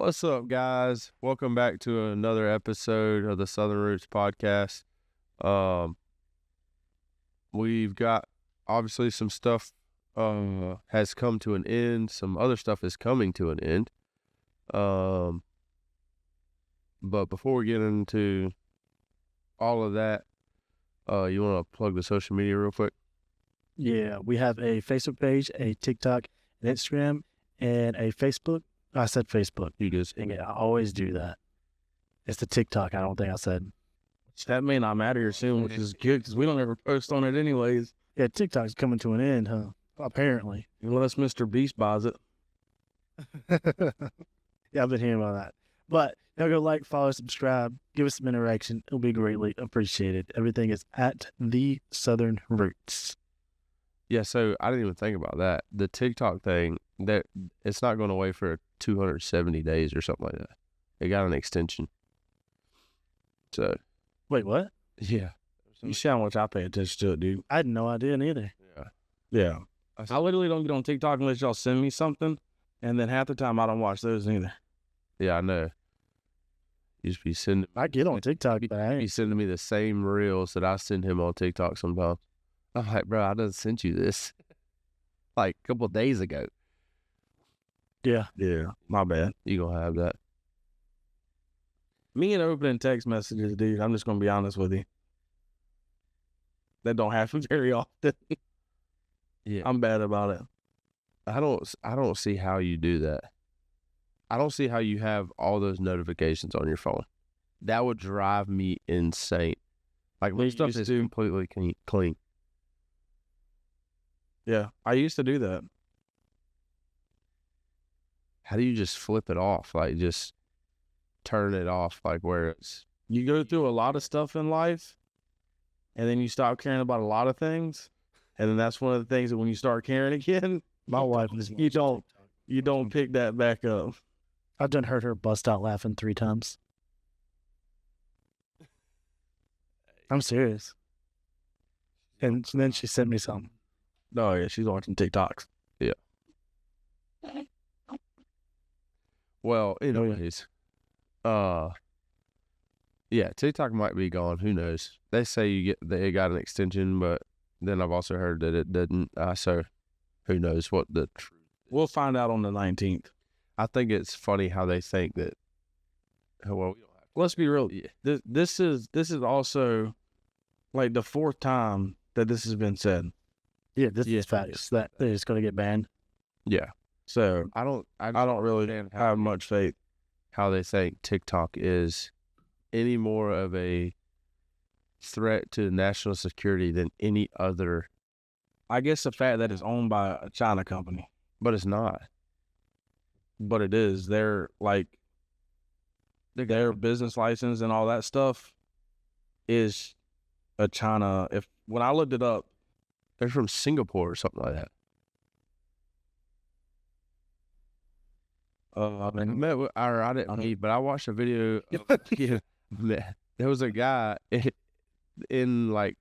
What's up, guys? Welcome back to another episode of the Southern Roots podcast. We've got obviously some stuff has come to an end. Some other stuff is coming to an end. But before we get into all of that, you want to plug the social media real quick? Yeah, we have a Facebook page, a TikTok, an Instagram, and a Facebook. I said Facebook. You just Yeah, I always do that. It's the TikTok. I don't think I said. That may not matter here soon, which is good because we don't ever post on it anyways. Yeah, TikTok's coming to an end, huh? Apparently. Unless Mr. Beast buys it. Yeah, I've been hearing about that. But y'all go like, follow, subscribe, give us some interaction. It'll be greatly appreciated. Everything is at the Southern Roots. Yeah, so I didn't even think about that. The TikTok thing, that it's not going away for 270 days or something like that. It got an extension. So, Wait, what? yeah. You see how much I pay attention to it, dude. I had no idea neither. Yeah. I literally don't get on TikTok unless y'all send me something. And then half the time I don't watch those either. Yeah, I know. You just be sending I get on TikTok, but I be ain't. sending me the same reels that I send him on TikTok sometimes. I'm like, bro, I done sent you this like a couple of days ago. Yeah. Yeah. My bad. You gonna have that. Me and opening text messages, dude, I'm just going to be honest with you. That don't happen very often. Yeah. I'm bad about it. I don't see how you do that. I don't see how you have all those notifications on your phone. That would drive me insane. Like, my You stuff used is to. completely clean. Yeah. I used to do that. How do you just flip it off? Like, just turn it off, like where it's... You go through a lot of stuff in life, and then you stop caring about a lot of things. And then that's one of the things that when you start caring again, My wife is. you don't pick that back up. I've done heard her bust out laughing 3 times. I'm serious. And then she sent me something. Oh, yeah, she's watching TikToks. Well, anyways, yeah, TikTok might be gone. Who knows? They say they got an extension, but then I've also heard that it didn't. So who knows what the truth. We'll find out on the 19th. I think it's funny how they think that. Well, we don't have Let's be real. Yeah. This is also like the 4th time that this has been said. Yeah, this Yeah. is facts. That they're just going to get banned. Yeah, So I don't really understand have much faith. how they think TikTok is any more of a threat to national security than any other, I guess the fact that it's owned by a China company, but it's not. but it is. They're like their business license and all that stuff is a China. When I looked it up, They're from Singapore or something like that. I didn't meet, but I watched a video. There was a guy in like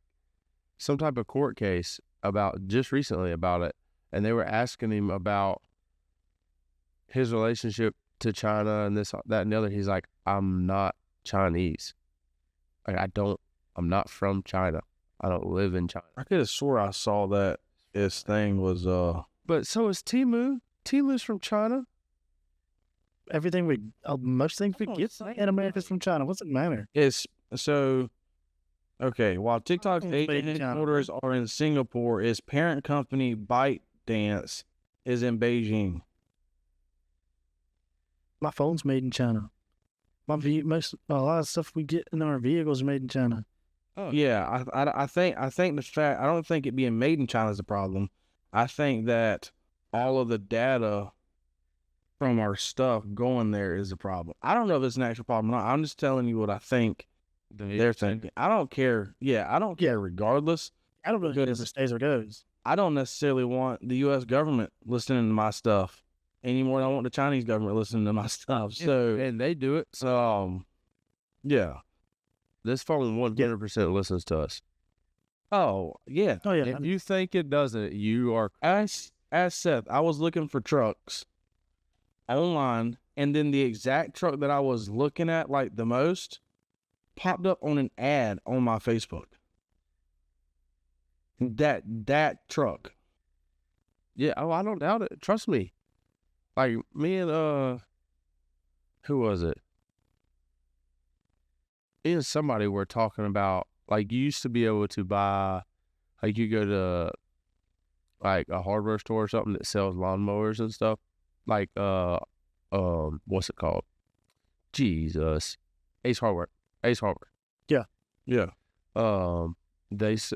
some type of court case about just recently about it, and they were asking him about his relationship to China and this, that, and the other. He's like, I'm not Chinese. Like, I'm not from China. I don't live in China. I could have swore I saw that his thing was But so is Temu. Temu's from China. Everything most things we Oh, get same in America is from China. What's it matter? it's so okay. While TikTok's It's made in agent China. headquarters are in Singapore, its parent company ByteDance is in Beijing. My phone's made in China. A lot of stuff we get in our vehicles are made in China. Oh. Yeah, I think the fact I don't think it being made in China is a problem. I think that all of the data from our stuff going there is a problem. I don't know if it's an actual problem or not. I'm just telling you what I think they're thinking. I don't care. Yeah, I don't care regardless. I don't really care if it stays or goes. I don't necessarily want the U.S. government listening to my stuff any more than I want the Chinese government listening to my stuff. So, and they do it. yeah. This phone 100% listens to us. Oh, yeah. Oh, yeah. If you think it doesn't, you are. As Seth, I was looking for trucks online and then the exact truck that I was looking at like the most popped up on an ad on my Facebook. That truck. Yeah, oh, I don't doubt it. Trust me. Like me and who was it? Me and somebody were talking about, like, you used to be able to buy, like, you go to like a hardware store or something that sells lawnmowers and stuff. Like what's it called? Jesus. Ace Hardware. Ace Hardware. Yeah.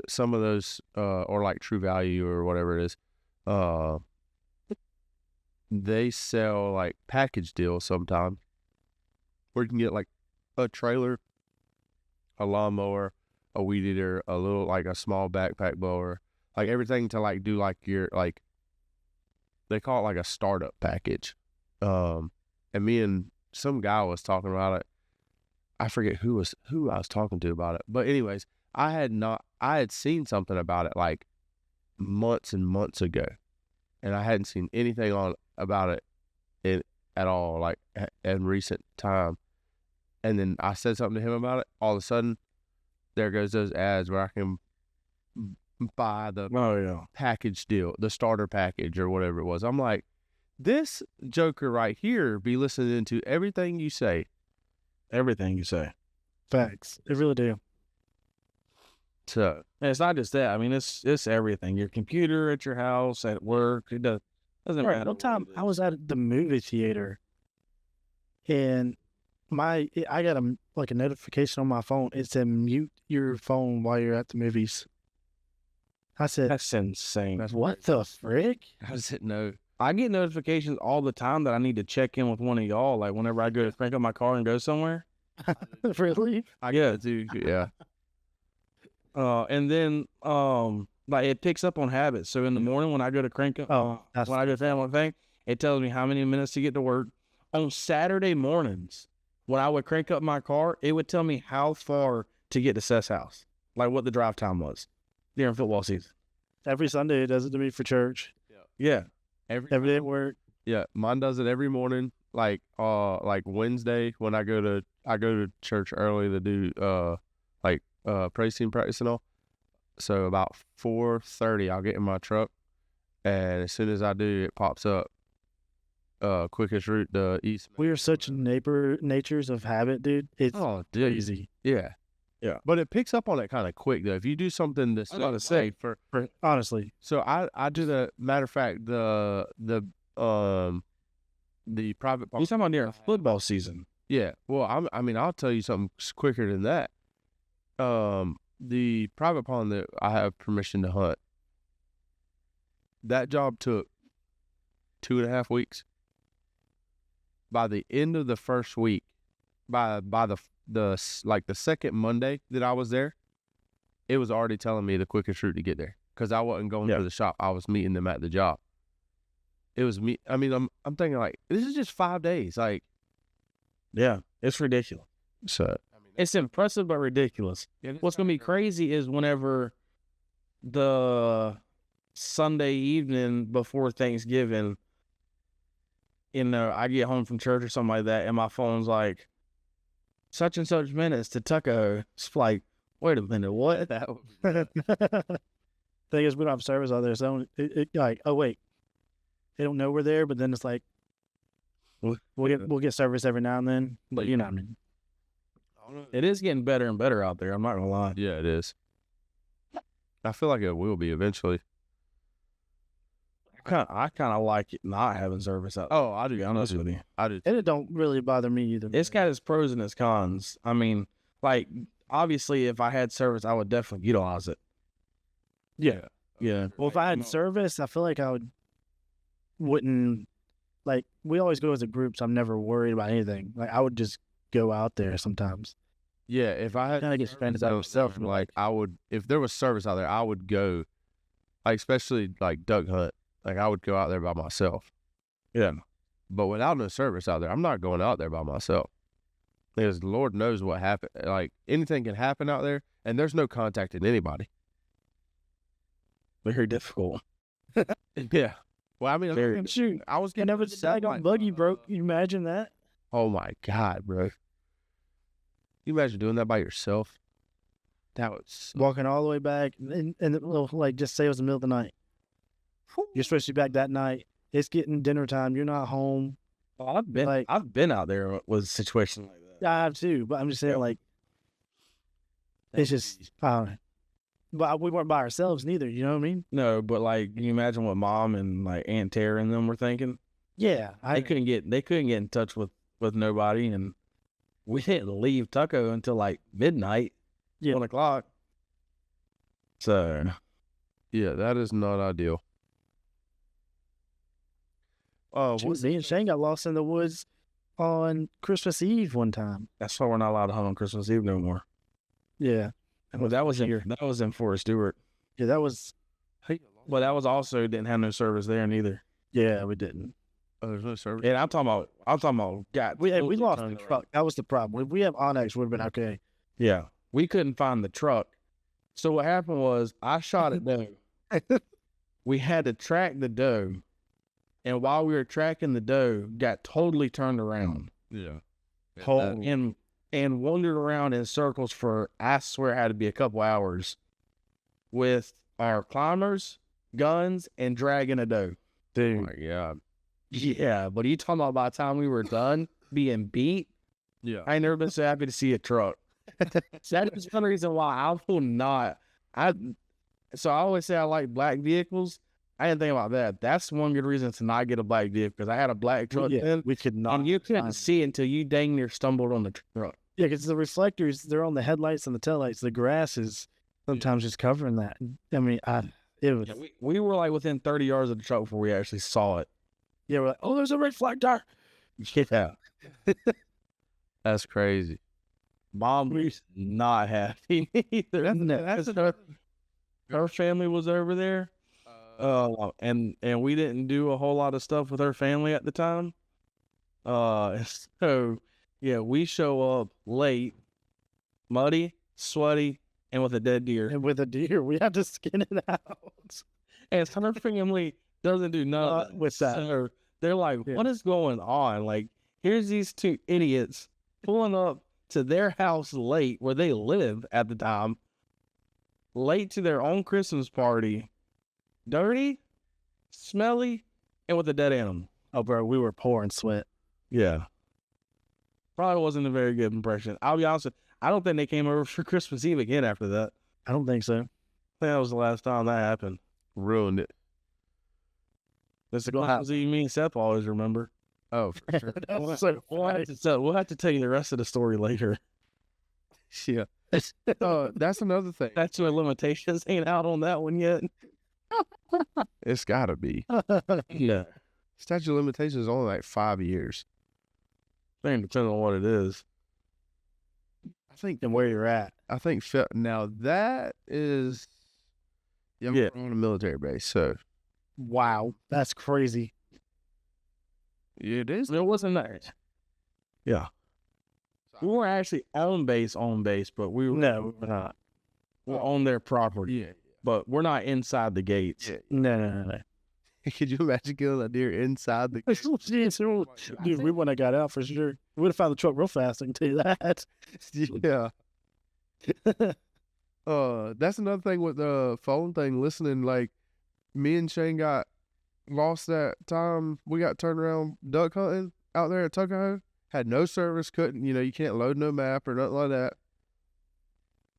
Some of those or like True Value or whatever it is, they sell like package deals sometimes where you can get like a trailer, a lawnmower, a weed eater, a little, like a small backpack blower, like everything to like do like your, like, they call it like a startup package. And me and some guy was talking about it. I forget who I was talking to about it. But anyways, I had seen something about it like months and months ago, and I hadn't seen anything about it at all, like in recent time. And then I said something to him about it. All of a sudden, there goes those ads where I can buy the package deal, the starter package or whatever it was. I'm like, this joker right here be listening to everything you say. Everything you say. Facts. They really do. So, And it's not just that. I mean, it's everything. Your computer at your house, at work. It doesn't Right. matter. One what time it I is. was at the movie theater, and I got a notification on my phone. It said mute your phone while you're at the movies. I said, That's insane. what the frick? I didn't know. I get notifications all the time that I need to check in with one of y'all. Like whenever I go to crank up my car and go somewhere. Really? Yeah, dude. Yeah. And then like it picks up on habits. So in the morning when I go to crank up, that's- when I do family thing, it tells me how many minutes to get to work. On Saturday mornings, when I would crank up my car, it would tell me how far to get to Seth's house, like what the drive time was during football season. Every Sunday it does it to me for church. Yeah. Every day at work. Yeah, mine does it every morning. Like Wednesday when I go to church early to do praise team practice and all. So about 4:30, I'll get in my truck, and as soon as I do, it pops up. Quickest route to East. We are such natures of habit, dude. It's Oh, dude. easy. Yeah. Yeah. But it picks up on it kind of quick though. If you do something the I was about to say. Honestly. So I do the, matter of fact, the private You're talking about during football season. Yeah. Well, I'll tell you something quicker than that. The private pond that I have permission to hunt, that job took 2.5 weeks. By the end of the first week, by the second Monday that I was there, it was already telling me the quickest route to get there because I wasn't going to the shop. I was meeting them at the job. It was me. I mean, I'm thinking like, this is just 5 days. Like, Yeah. It's ridiculous. so It's impressive but ridiculous. What's going to be crazy is whenever the Sunday evening before Thanksgiving, I get home from church or something like that, and my phone's like, such and such minutes to Tuckahoe. It's like, wait a minute, what? Thing is, we don't have service out there, so like, oh wait, they don't know we're there, but then it's like, we'll get service every now and then, but you know what I mean. It is getting better and better out there. I'm not going to lie. Yeah, it is. I feel like it will be eventually. I kind of like it not having service out there. Oh, I do. To be honest with you. I do. And it don't really bother me either. It's got its pros and its cons. I mean, like, obviously, if I had service, I would definitely utilize it. Yeah. Yeah. Well, if I had service, I feel like wouldn't, like, we always go as a group, so I'm never worried about anything. Like, I would just go out there sometimes. Yeah, if I had Kinda get stranded by yourself, but, like I would, if there was service out there, I would go, like especially like duck hunt. Like I would go out there by myself. Yeah. But without no service out there, I'm not going out there by myself. Because Lord knows what happened. Like anything can happen out there, and there's no contacting anybody. Very difficult. Yeah. Well, I mean, Very- Shoot, I was and getting never the upset, daggone like, buggy broke. Can you imagine that? Oh my God, bro! You imagine doing that by yourself? That was Walking all the way back, and like just say it was the middle of the night. You're supposed to be back that night. It's getting dinner time. You're not home. Oh, I've been Like- out there with situations like that. I have too, but I'm just saying, like, it's just, I don't know. But we weren't by ourselves neither. You know what I mean? No, but like, can you imagine what Mom and like Aunt Tara and them were thinking? Yeah, They couldn't get in touch with nobody, and we didn't leave Tucko until like midnight, Yeah. 1:00. So yeah, that is not ideal. Oh, Shoot, me and Shane got lost in the woods on Christmas Eve one time. that's why we're not allowed to hunt on Christmas Eve no more. Yeah, Well, that was in Forest Stewart. yeah, that was. But that was also didn't have no service there neither. Yeah, we didn't. Oh, there's no service. And I'm talking about God. We totally lost the turned truck. around. That was the problem. If we have Onyx, would have been okay. Yeah, we couldn't find the truck. So what happened was I shot at doe. We had to track the doe, and while we were tracking the doe, got totally turned around. Yeah. And wandered around in circles for, I swear, it had to be a couple hours with our climbers, guns, and dragging a doe. Oh Dude, my God. Yeah, but you talking about by the time we were done being beat, Yeah. I ain't never been so happy to see a truck. That is one reason why I will not. So I always say I like black vehicles. I didn't think about that. That's one good reason to not get a black vehicle, because I had a black truck yeah, then, we could not. and you couldn't find- see it until you dang near stumbled on the truck. Yeah, because the reflectors, they're on the headlights and the taillights. The grass is sometimes just covering that. I mean, it was. Yeah, we were like within 30 yards of the truck before we actually saw it. Yeah, we're like, oh, there's a reflector. Yeah. That's crazy. Mom was not happy either. Her family was over there. And we didn't do a whole lot of stuff with her family at the time. So yeah, we show up late, muddy, sweaty, and with a dead deer. And with a deer, we had to skin it out. And her family doesn't do none of that. What's that? So they're like, Yeah. what is going on? Like, here's these two idiots pulling up to their house late, where they live at the time, late to their own Christmas party, dirty, smelly, and with a dead animal. Oh, bro, we were pouring sweat. Yeah. Probably wasn't a very good impression. I'll be honest with you, I don't think they came over for Christmas Eve again after that. I don't think so. I think that was the last time that happened. Ruined it. That's the Well, Christmas Eve me and Seth always remember. Oh, for sure. That's so We'll have to tell you the rest of the story later. Yeah. That's another thing. Statute of limitations ain't out on that one yet. It's gotta be. Yeah. Statute of limitations is only like 5 years. Depending on what it is. I think. and where you're at. Now that is. Yeah, Yeah. we're on a military base, so Wow, that's crazy. it is. It wasn't that. Yeah. We weren't actually on base, but we were, No, we're not. we're on their property. Yeah. But we're not inside the gates. Yeah. No. Could you imagine killing a deer inside the? Dude, we wouldn't have got out for sure. We would have found the truck real fast, I can tell you that. Yeah. That's another thing with the phone thing. Listening, like me and Shane got lost that time. We got turned around duck hunting out there at Tuckahoe. Had no service. Couldn't, you can't load no map or nothing like that.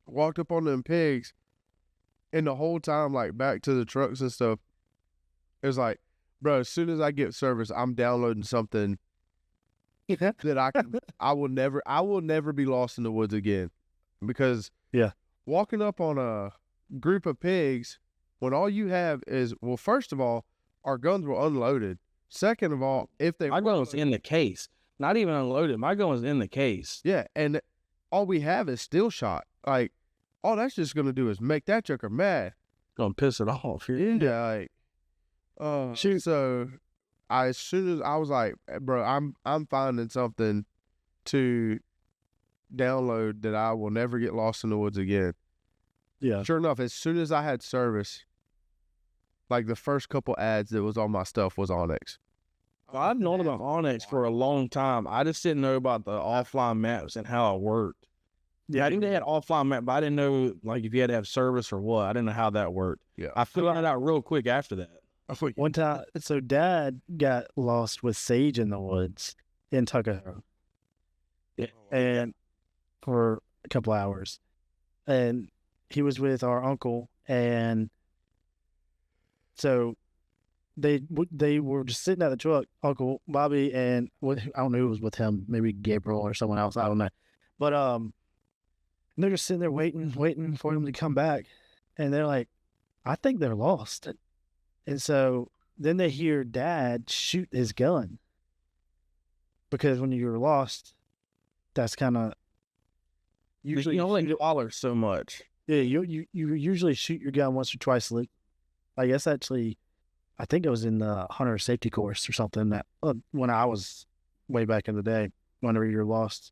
Walked up on them pigs, and the whole time, like back to the trucks and stuff, it was like, bro, as soon as I get service, I'm downloading something that I will never be lost in the woods again, because walking up on a group of pigs when all you have is, well, first of all, our guns were unloaded. Second of all, if they My gun was in the case. Not even unloaded. My gun was in the case. yeah, and all we have is still shot. Like, all that's just gonna do is make that joker mad. Gonna piss it off. Yeah, like, Shoot. So as soon as I was like, bro, I'm finding something to download that I will never get lost in the woods again. Yeah. Sure enough, as soon as I had service, Like the first couple ads that was on my stuff was Onyx. Well, I've known about Onyx for a long time. I just didn't know about the offline maps and how it worked. Yeah, I knew they had offline map, but I didn't know like if you had to have service or what. I didn't know how that worked. Yeah. I figured it out real quick after that. One time, so Dad got lost with Sage in the woods in Tuckahoe, and for a couple hours, and he was with our uncle, and so they were just sitting at the truck, Uncle Bobby and I don't know who was with him, maybe Gabriel or someone else, I don't know, but they're just sitting there waiting for him to come back, and they're like, I think they're lost. And so then they hear Dad shoot his gun, because when you're lost, that's kind of Usually, you only dollar so much. Yeah, you usually shoot your gun once or twice. Like that's actually, I think it was in the hunter safety course or something that when I was way back in the day, whenever you're lost,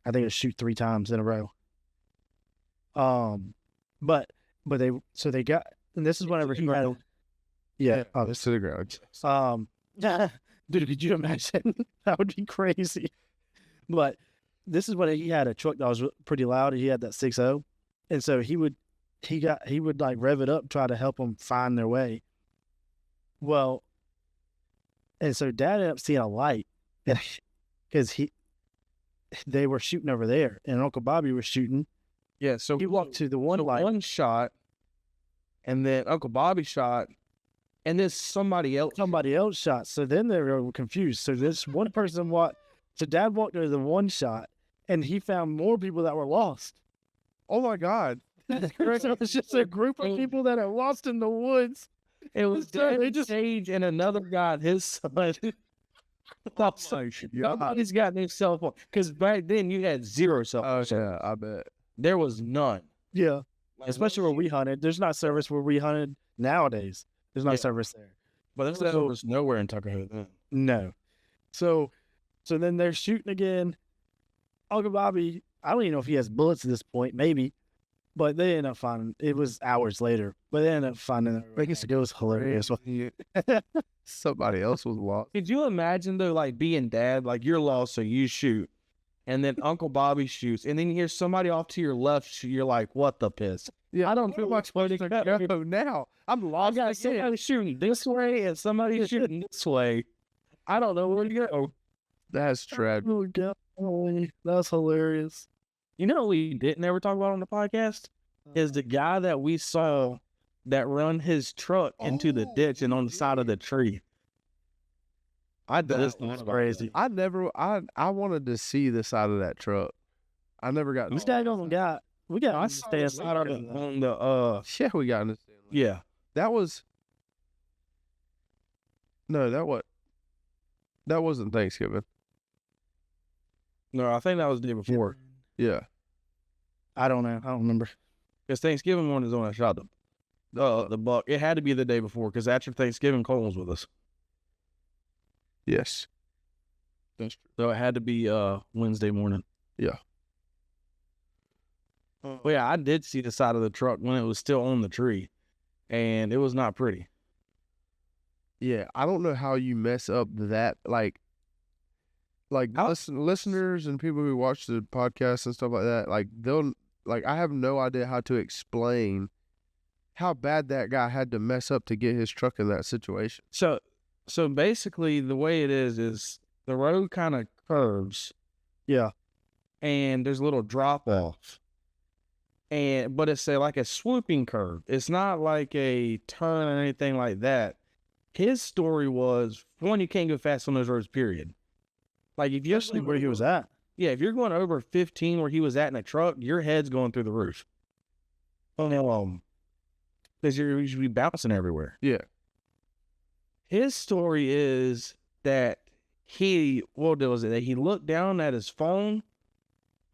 I think it shoot 3 times in a row. But they got, and this is whenever he had, It's to the ground. dude, could you imagine? That would be crazy. But this is when he had a truck that was pretty loud. He had that 6.0, and so he would like rev it up, try to help them find their way. Well, and so Dad ended up seeing a light, because they were shooting over there, and Uncle Bobby was shooting. Yeah, so He walked to the one light. One shot, and then Uncle Bobby shot, and then somebody else shot. So then they were confused. So this one person so Dad walked to the one shot, and he found more people that were lost. Oh my God. So it's just a group of people that are lost in the woods. It was So they Dad, Sage, and another guy, his son. Nobody's got their cell phone, because back then you had 0 cell phones. Oh yeah, I bet. There was none. Yeah. Especially where we hunted. There's not service where we hunted nowadays. There's not service there. But there's service nowhere in Tuckahoe then. No. So then they're shooting again. Uncle Bobby, I don't even know if he has bullets at this point, maybe. But they end up finding, it was hours later, but they ended up finding it. I guess it was hilarious. Somebody else was lost. Could you imagine though, like being Dad, like you're lost, so you shoot, and then Uncle Bobby shoots, and then you hear somebody off to your left shoot, you're like, what the piss? Yeah, I don't feel much way to go now. I'm lost. I got somebody shooting this way and somebody shooting this way. I don't know where to go. That's tragic. Oh, God. That's hilarious. You know what we didn't ever talk about on the podcast? Is the guy that we saw that run his truck into the ditch and on the side of the tree. That's crazy. I wanted to see the side of that truck. I never got. We got I to stay aside of it. on the Yeah, we got in. yeah. That was. No, that wasn't Thanksgiving. No, I think that was the day before. Yeah. I don't know. I don't remember. Because Thanksgiving morning is when I shot the buck. It had to be the day before, because after Thanksgiving, Colin was with us. Yes. That's true. So it had to be Wednesday morning. Yeah. Well, yeah, I did see the side of the truck when it was still on the tree, and it was not pretty. Yeah, I don't know how you mess up that, like listeners and people who watch the podcast and stuff like that, like I have no idea how to explain how bad that guy had to mess up to get his truck in that situation. So basically the way it is the road kind of curves. Yeah. And there's a little drop off. But it's like a swooping curve. It's not like a turn or anything like that. His story was, one, you can't go fast on those roads, period. Like if you're where he was at. Yeah, if you're going over 15 where he was at in a truck, your head's going through the roof. Because you're usually bouncing everywhere. Yeah. His story is that he looked down at his phone,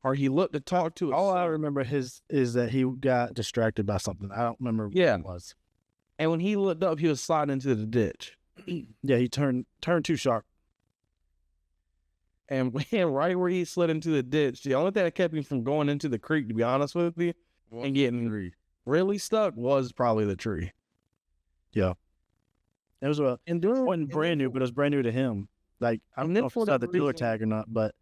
or he looked to talk to. All I remember is that he got distracted by something. I don't remember what it was. And when he looked up, he was sliding into the ditch. Yeah, he turned too sharp. And right where he slid into the ditch, the only thing that kept him from going into the creek, to be honest with you, and getting really stuck was probably the tree. Yeah. It was a And doing wasn't brand new, but it was brand new to him. Like I don't And then know if for it's not the that dealer reason- tag or not, but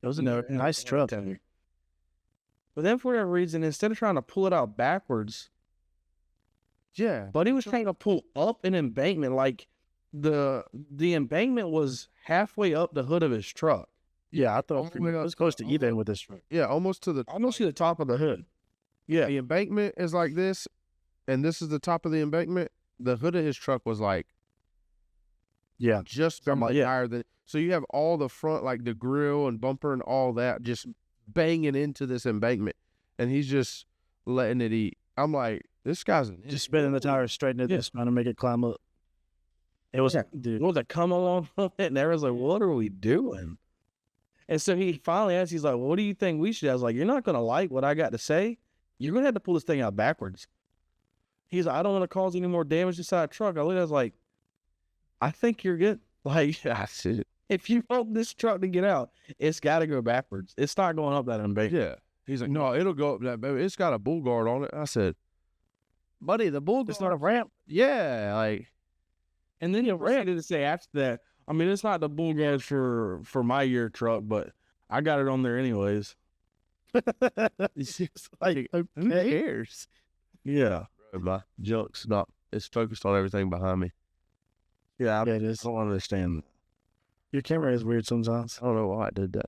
it was a nice truck. But then for that reason, instead of trying to pull it out backwards, Yeah. Buddy was trying to pull up an embankment. Like the embankment was halfway up the hood of his truck. Yeah, I All thought the way it up was close to all the even way- with this truck. Yeah, almost to the I don't see the top of the hood. Yeah. the embankment is like this, and this is the top of the embankment. The hood of his truck was like Yeah, just barely yeah. higher than. So you have all the front, like the grill and bumper and all that, just banging into this embankment, and he's just letting it eat. I'm like, this guy's an just spinning the tires straight into this, trying to make it climb up. It was, Yeah. dude. What was that come along with it? And everyone's like, what are we doing? And so he finally asked, he's like, well, what do you think we should do? I was like, you're not going to like what I got to say. You're going to have to pull this thing out backwards. He's like, I don't want to cause any more damage inside the truck. I looked at it, I was like, I think you're good. Like, That's it. if you want this truck to get out, it's got to go backwards. It's not going up that embankment. Yeah. He's like, no, it'll go up that, baby. It's got a bull guard on it. I said, buddy, the bull It's guard. not a ramp. Yeah, like, And then he proceeded to say after that, I mean, it's not the bull guards for my year truck, but I got it on there anyways. it's Like, who okay. cares? Yeah. My junk's not. It's focused on everything behind me. Yeah, Yeah, it is. I don't understand. Your camera is weird sometimes. I don't know why I did that.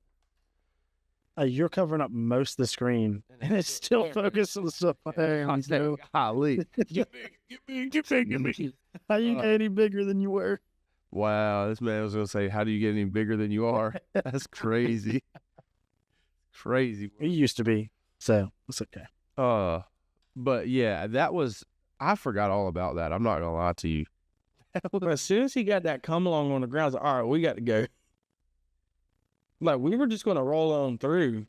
You're covering up most of the screen, and it's still focused on the stuff there. Golly. How you get any bigger than you were? Wow, this man was gonna say, "How do you get any bigger than you are?" That's crazy. Crazy. You used to be, so it's okay. But yeah, that was. I forgot all about that. I'm not gonna lie to you. But as soon as he got that come along on the ground, I was like, all right, we got to go. Like, we were just going to roll on through.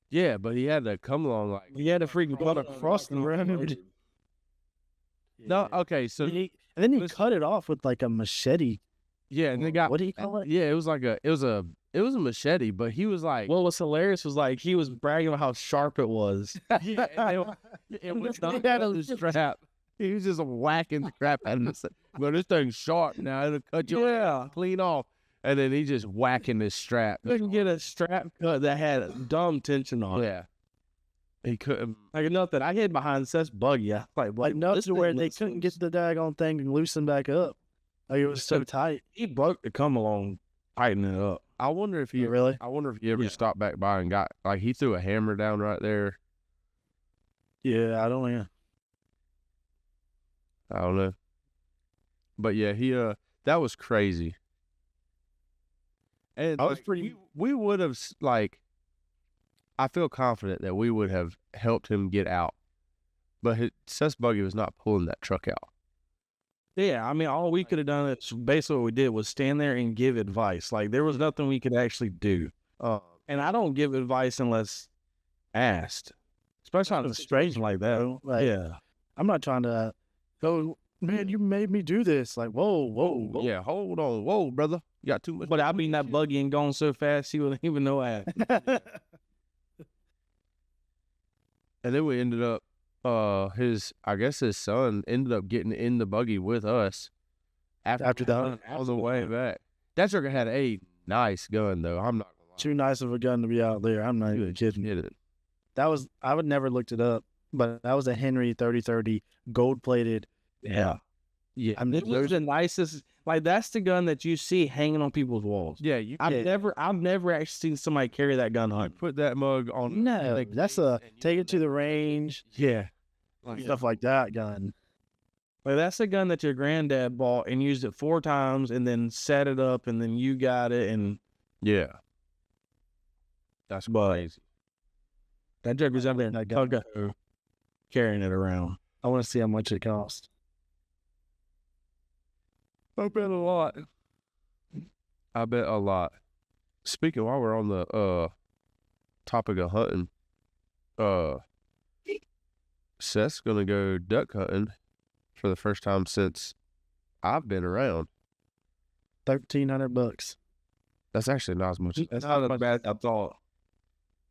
Yeah, but he had to come along like. He had to freaking Cut across the road. No, okay, so And then he cut it off with like a machete. yeah, and they got. What do you call it? Yeah, it was like a. It was a machete, but he was like. What was hilarious was like he was bragging about how sharp it was. it was not He had a- the strap. He was just whacking the crap out of this. Well, this thing's sharp now. It'll cut you Yeah. clean off. And then he just whacking this strap. Couldn't get a strap cut that had a dumb tension on it. Yeah. He couldn't. Like nothing. I hid behind Seth's buggy. I was like, Like enough this to where thing they looks couldn't loose. get the daggone thing and loosen back up. Like it was so tight. He broke the come along, tightening it up. I wonder if he Really? I wonder if he ever Yeah. stopped back by and got like he threw a hammer down right there. Yeah, I don't know. I don't know. But yeah, he that was crazy. And I was like, pretty- we would have like I feel confident that we would have helped him get out. But Seth's buggy was not pulling that truck out. Yeah, I mean, all we could have done is basically what we did was stand there and give advice. Like there was nothing we could actually do. And I don't give advice unless asked, especially on a situation like that. Bro, like, Yeah, I'm not trying to go, man, you made me do this. Like, whoa, whoa, whoa. Yeah, hold on. Whoa, brother. You got too much. but I mean that buggy ain't going so fast he wouldn't even know I had. And then we ended up I guess his son ended up getting in the buggy with us After the hunt. on the way back. That trucker had a nice gun though. I'm not gonna lie. Too nice of a gun to be out there. I'm not even kidding. Hit it. That was, I would never looked it up, but that was a Henry 3030 gold plated. Yeah, Yeah. I'm it was the nicest. Like that's the gun that you see hanging on people's walls. Yeah, you I've Yeah. never actually seen somebody carry that gun home. put that mug on. No, like, that's a take it to the range, Yeah. stuff like that gun. Like that's the gun that your granddad bought and used it 4 times, and then set it up, and then you got it, and Yeah. That's But- crazy. that joke was out there That gun. carrying it around. I want to see how much it cost. I bet a lot. I bet a lot. Speaking while we're on the topic of hunting, Seth's gonna go duck hunting for the first time since I've been around. $1,300. That's actually not as much. That's not as bad as I thought.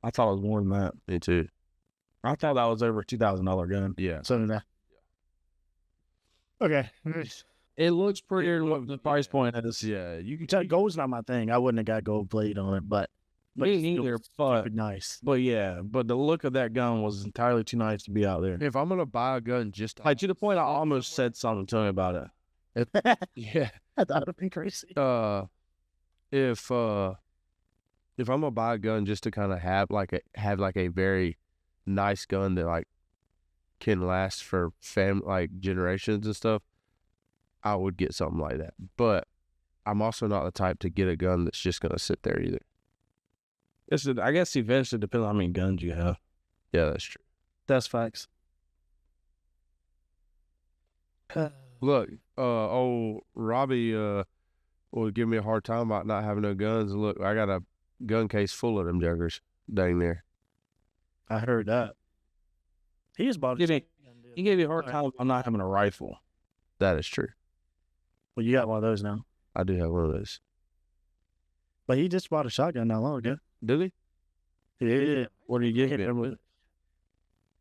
I thought it was more than that. Me too. I thought that was over a $2,000 gun. Yeah. So did I. Okay. It looks prettier than what the price point is. Yeah, you can. Gold's not my thing. I wouldn't have got gold plate on it, but Me it's still neither, but stupid nice. but the look of that gun was entirely too nice to be out there. If I'm gonna buy a gun, just Like to the point, I almost said something to him about it. yeah. I thought it'd been crazy. If I'm gonna buy a gun just to kind of have like a very nice gun that like can last for like generations and stuff, I would get something like that. But I'm also not the type to get a gun that's just gonna sit there either. I guess eventually depends on how many guns you have. Yeah, that's true. That's facts. Look, old Robbie will give me a hard time about not having no guns. Look, I got a gun case full of them juggers dang there. I heard that. He just bought He it. gave you a hard time about not having a rifle. That is true. Well, you got one of those now. I do have one of those. But he just bought a shotgun not long ago. Did he? Yeah. What do you I get? can't remember what it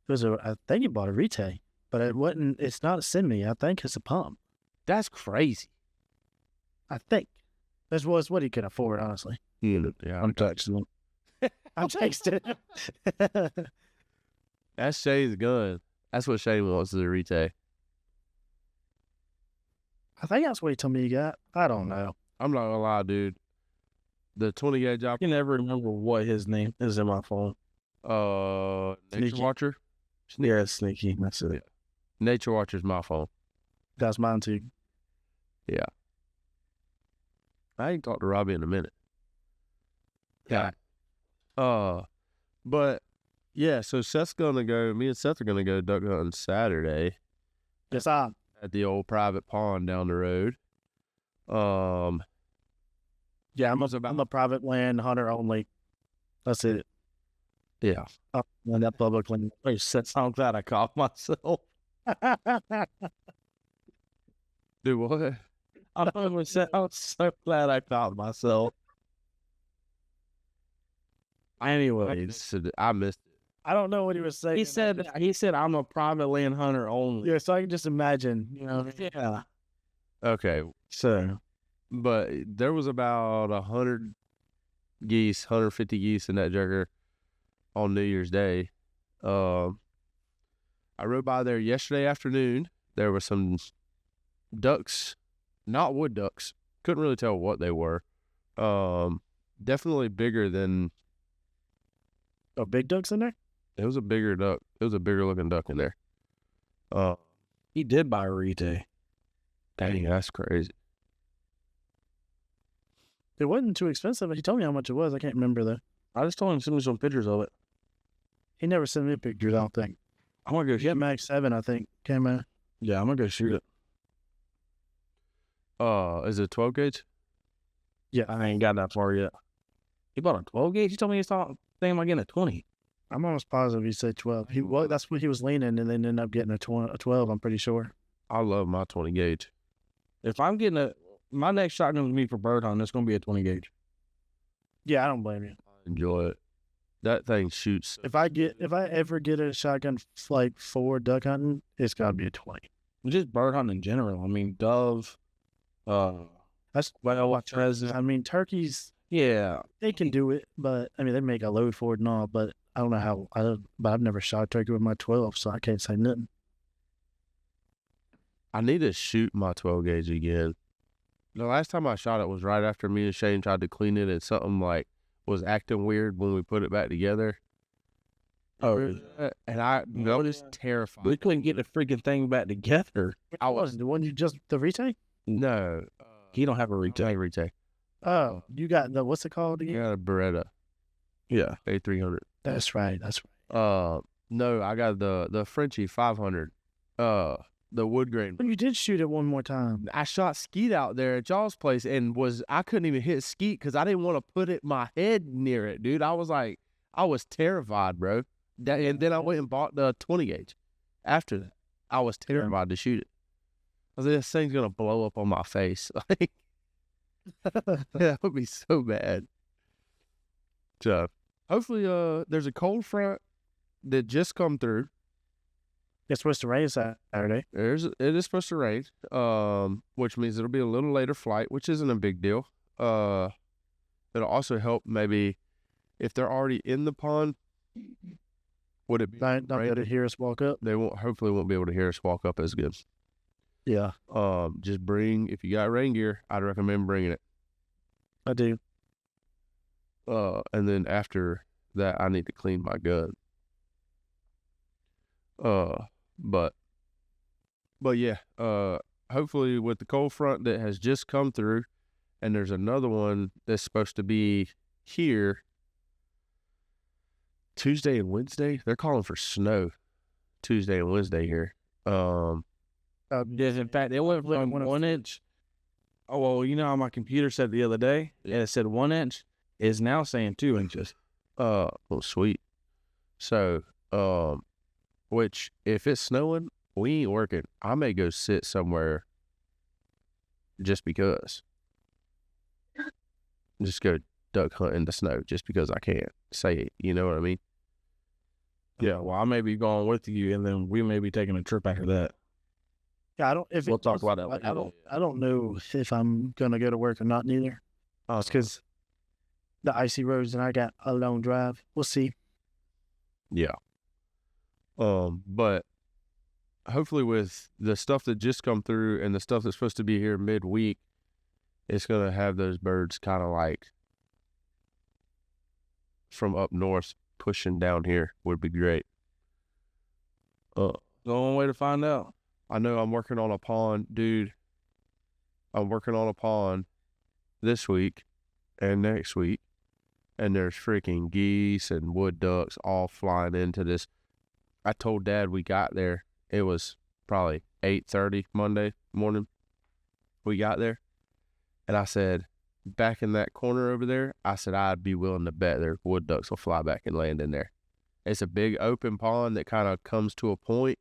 was. I think he bought a Rite, but it wasn't. It's not a semi. I think it's a pump. That's crazy. I think that's what he could afford. Honestly, Yeah, I'm texting him. I'm texting him. that's Shane's gun. That's what Shane wants is a Rite. I think that's what he told me he got. I don't know. I'm not gonna lie, dude. The 20 gauge I can never remember what his name is in my phone. Nature Sneaky. Watcher. Yeah, it's Sneaky. That's it. Nature Watcher's my phone. That's mine too. I ain't talked to Robbie in a minute. Yeah. But yeah, so Seth's gonna go. Me and Seth are gonna go duck hunting Saturday Yes, I. at the old private pond down the road. Yeah, was about- I'm a private land hunter only. That's it. Yeah. And that public land. I'm glad I caught myself. Dude, what? I'm so glad I caught myself. Anyways, I missed it. I don't know what he was saying. he said I'm a private land hunter only. Yeah, so I can just imagine. You know. Yeah. Okay, So but there was about 100 geese, 150 geese in that jugger on New Year's Day. I rode by there yesterday afternoon. There were some ducks, not wood ducks. Couldn't really tell what they were. Definitely bigger than. Oh, big ducks in there? It was a bigger duck. It was a bigger looking duck in there. he did buy a Rite. Dang, that's crazy. It wasn't too expensive. He told me how much it was. I can't remember though. I just told him to send me some pictures of it. He never sent me pictures, I don't think. I'm gonna go Jet shoot. Mag 7, I think, came out. Yeah, I'm gonna go shoot it. Is it 12 gauge? I ain't got that far yet. He bought a 12 gauge. He told me he's thinking about getting a 20. I'm almost positive he said 12. That's what he was leaning, and then ended up getting a 12, I'm pretty sure. I love my 20 gauge. If I'm getting my next shotgun with me for bird hunting, it's gonna be a 20 gauge. Yeah, I don't blame you. I enjoy it. That thing shoots. If I ever get a shotgun like for duck hunting, it's gotta be a 20. Just bird hunting in general. I mean, dove, That's pheasant. I mean, turkeys, Yeah, they can do it, but I mean, they make a load for it and all. But I don't know how. But I've never shot a turkey with my 12, so I can't say nothing. I need to shoot my 12 gauge again. The last time I shot it was right after me and Shane tried to clean it, and something like was acting weird when we put it back together. Oh, And I was terrified. we couldn't get the freaking thing back together. I was the one the retake. No, He don't have a retake. retake. Oh, you got the what's it called You again? got a Beretta Yeah. A300. That's right. That's right. No, I got the Frenchie 500. The wood grain. But you did shoot it one more time. I shot skeet out there at y'all's place and I couldn't even hit skeet because I didn't want to put my head near it, dude. I was terrified, bro. And then I went and bought the 20 gauge. After that, I was terrified to shoot it. I was like, this thing's gonna blow up on my face. Like, that would be so bad. So hopefully, there's a cold front that just come through. It's supposed to rain Saturday. It is supposed to rain, which means it'll be a little later flight, which isn't a big deal. It'll also help maybe if they're already in the pond. Would it be Not be able to rain? hear us walk up. They hopefully won't be able to hear us walk up as good. Yeah, Just bring, if you got rain gear, I'd recommend bringing it. I do. And then after that, I need to clean my gun. But yeah, hopefully with the cold front that has just come through, and there's another one that's supposed to be here Tuesday and Wednesday. They're calling for snow Tuesday and Wednesday here. Yes, in fact, it went from 1 inch. Oh, well, you know how my computer said the other day? Yeah. And it said 1 inch. It's now saying 2 inches. Well, sweet. So, which if it's snowing, we ain't working. I may go sit somewhere just because. Just go duck hunt in the snow just because I can't say it. You know what I mean? Yeah, well, I may be going with you, and then we may be taking a trip after that. Yeah, I don't. If We'll it talk does- about that later. I don't know if I'm gonna go to work or not. Neither. It's because the icy roads and I got a long drive. We'll see. Yeah. But hopefully with the stuff that just come through and the stuff that's supposed to be here midweek, it's gonna have those birds kind of like from up north pushing down here would be great. The only way to find out. I know I'm working on a pond, dude. I'm working on a pond this week and next week, and there's freaking geese and wood ducks all flying into this. I told Dad we got there. It was probably 8:30 Monday morning. We got there, and I said, back in that corner over there, I said I'd be willing to bet their wood ducks will fly back and land in there. It's a big open pond that kind of comes to a point,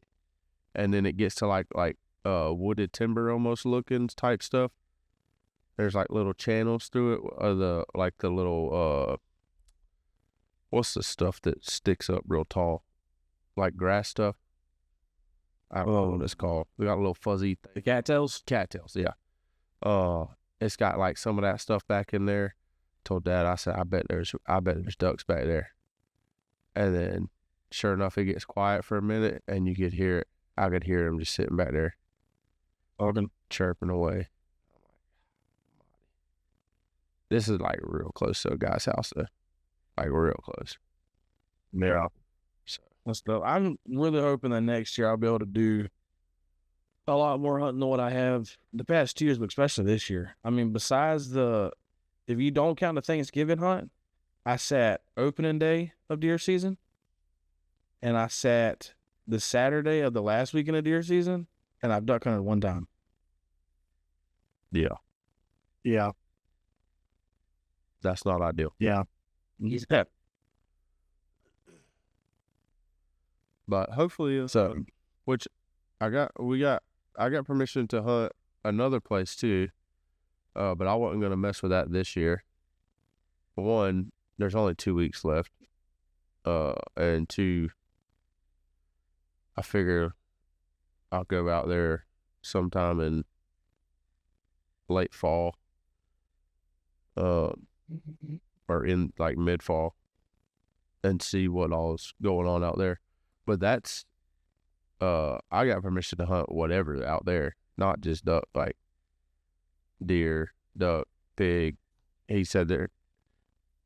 and then it gets to like wooded timber almost looking type stuff. There's like little channels through it. The little what's the stuff that sticks up real tall, like grass stuff. I don't know what it's called. We got a little fuzzy thing. The cattails? Cattails, yeah. It's got like some of that stuff back in there. Told Dad, I said, I bet there's ducks back there. And then, sure enough, it gets quiet for a minute, and you could hear it. I could hear him just sitting back there, chirping away. This is like real close to a guy's house, though. Like real close. Yeah. So That's dope. I'm really hoping that next year I'll be able to do a lot more hunting than what I have the past 2 years, but especially this year. I mean, besides if you don't count the Thanksgiving hunt, I sat opening day of deer season, and I sat the Saturday of the last weekend of deer season, and I've duck hunted one time. yeah, Yeah, that's not ideal. yeah. Yeah. But hopefully, So which I got permission to hunt another place too, but I wasn't gonna mess with that this year. One, there's only 2 weeks left, and two, I figure I'll go out there sometime in late fall, or in like mid fall, and see what all's going on out there. But that's I got permission to hunt whatever out there, not just duck, like deer, duck, pig. He said there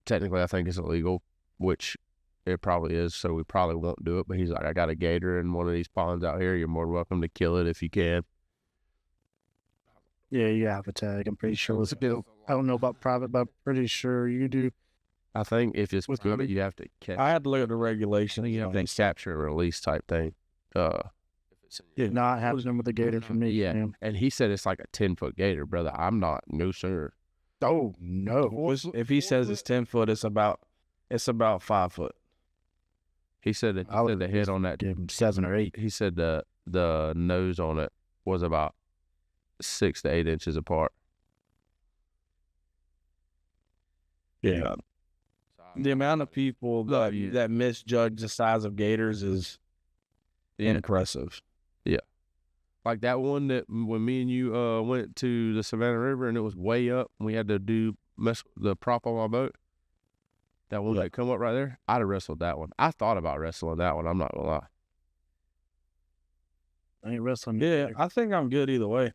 technically I think it's illegal, which it probably is, so we probably won't do it. But he's like, I got a gator in one of these ponds out here. You're more than welcome to kill it if you can. Yeah, you have a tag. I'm pretty sure it's built. I don't know about private, but I'm pretty sure you do. I think if it's With private, private? you have to catch. I had to look at the regulations. You have to capture and release type thing. If it's in your- Not happening with the gator for me. Yeah. man. And he said it's like a 10-foot gator, brother. I'm not, no sir. Oh no. If he says it's 10 foot, it's about 5 foot. He said that I would the head on that. Give him 7 or 8. He said the nose on it was about 6 to 8 inches apart. Yeah. The amount of people that misjudge the size of gators is impressive. Like that one that when me and you went to the Savannah River and it was way up and we had to mess with the prop on my boat. That one that come up right there, I'd have wrestled that one. I thought about wrestling that one. I'm not gonna lie. I ain't wrestling. Yeah, I think I'm good either way.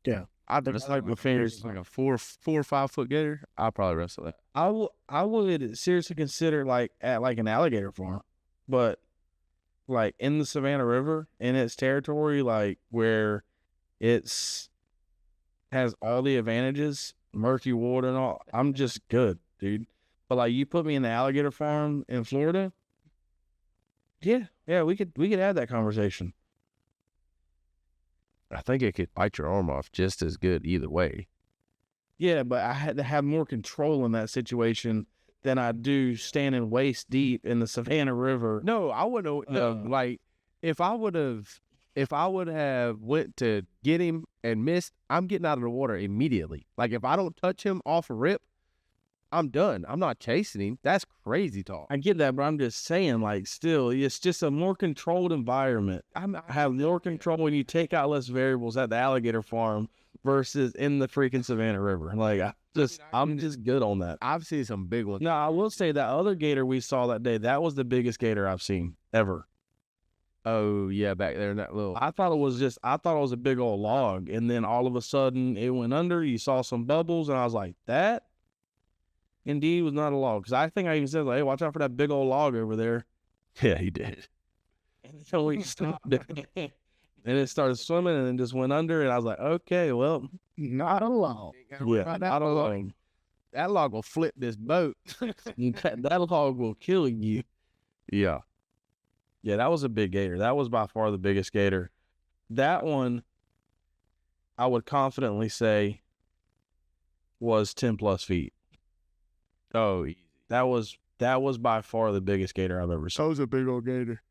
I'd That's wrestle like like my a favorite. like a 4 or 5 foot gator. I'd probably wrestle that. I would seriously consider like at like an alligator farm, but like in the Savannah River in its territory, like where it's has all the advantages, murky water and all. I'm just good, dude. But like you put me in the alligator farm in Florida, yeah, we could have that conversation. I think it could bite your arm off just as good either way. Yeah, but I had to have more control in that situation than I do standing waist deep in the Savannah River. No, I wouldn't. No, like if I would have went to get him and missed, I'm getting out of the water immediately. Like if I don't touch him off a rip, I'm done. I'm not chasing him. That's crazy talk. I get that, but I'm just saying, like, still, it's just a more controlled environment. I have more control when you take out less variables at the alligator farm versus in the freaking Savannah River. Like, I'm just good on that. I've seen some big ones. No, I will say that other gator we saw that day, that was the biggest gator I've seen ever. Oh yeah, back there in that little. I thought it was a big old log, and then all of a sudden it went under. You saw some bubbles, and I was like, that indeed was not a log. Because I think I even said, like, hey, watch out for that big old log over there. Yeah, he did. And so we stopped it. And it started swimming and then just went under. And I was like, okay, well, Not alone. yeah, not alone. That log will flip this boat. That log will kill you. Yeah. Yeah, that was a big gator. That was by far the biggest gator. That one, I would confidently say, was 10 plus feet. Oh, easy. That was by far the biggest gator I've ever seen. That was a big old gator.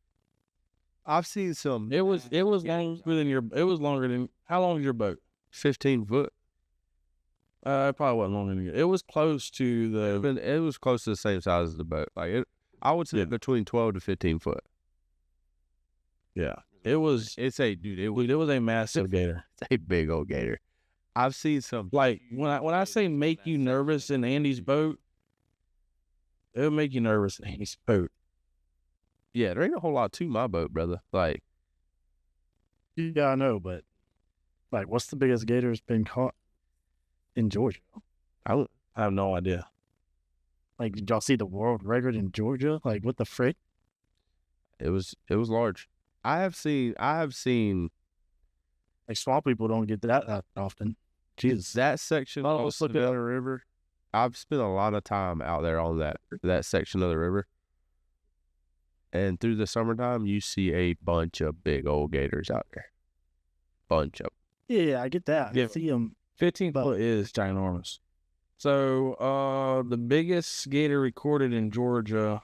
I've seen some. It was longer than how long is your boat? 15 foot. It probably wasn't longer than your. It was close to the. It was close to the same size as the boat. Like it, I would say between 12 to 15 foot. Yeah, it was. It's a It was a massive gator. It's a big old gator. I've seen some. Like when I say make you nervous in Andy's boat, it would make you nervous in Andy's boat. Yeah, there ain't a whole lot to my boat, brother. Like, Yeah, I know, but like, what's the biggest gator that's been caught in Georgia? I have no idea. Like, did y'all see the world record in Georgia? Like, what the frick? it was large. I have seen Like, swamp people don't get that often. Jesus. that section Oh, of let's the look it up. Savannah River. I've spent a lot of time out there on that section of the river. And through the summertime, you see a bunch of big old gators out there. Bunch of. Yeah, I get that. Yeah. I see them. 15 But- foot is ginormous. So the biggest gator recorded in Georgia,